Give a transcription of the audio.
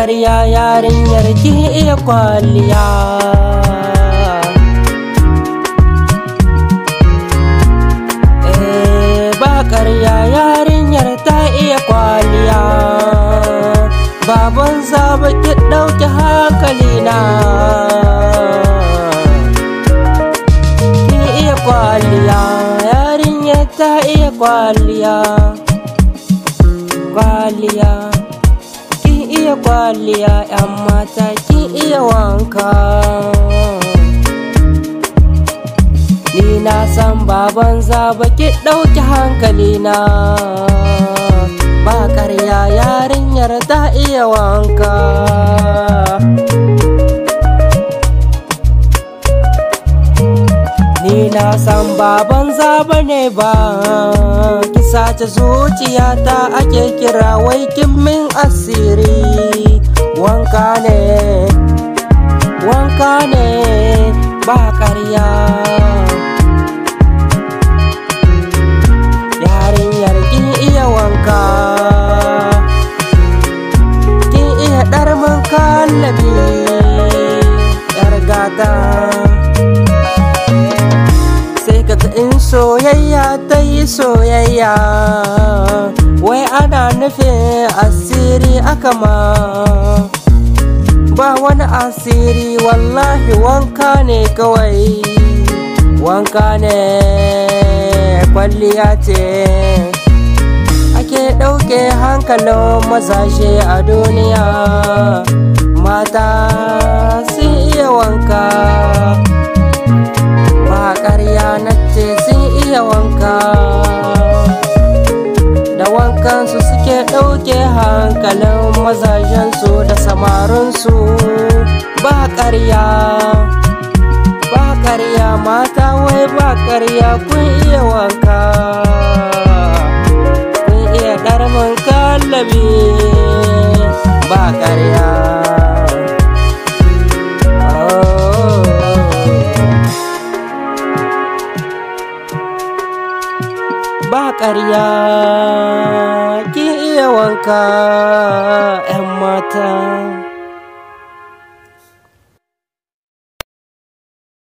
ƙarya yarinyar kin iya kwalliya. Ba ƙarya yarinyar ta iya kwalliya. Baban zaba ki ɗauki hankalina. Kin iya kwalliya yarinyar ta iya kwalliya. Kwalliya kin iya kwalliya, 'yan mata kin iya wanka. Ni na san baban zaba ki ɗauki hankalina. Ba ƙarya yarinyar ta iya wanka. Ni na san baban zaba ne ba ki sace zuciyata ake kira wai kin min asiri. Wanka ne, wanka ne, ba ƙarya. Yarinyar kin iya wanka, kin iya ɗarmin kallabi, 'yar gata. Sai kaga in soyayya ta yi soyayya, wai ana nufin asiri aka ma. Ba wani asiri wallahi, wanka ne kawai. Wanka ne, kwalliya ce ake ɗauke hankalin mazaje a duniya. Mata sun iya wanka, ba ƙarya nace sun iya wanka. Da wankansu suke ɗauke hankalin mazajensu da samarinsu. Ba ƙarya, ba ƙarya mata wai ba ƙarya, kun iya wanka. Kun iya ɗarmin kallabi, ba ƙarya. Ba ƙarya kin iya wanka, 'yan mata.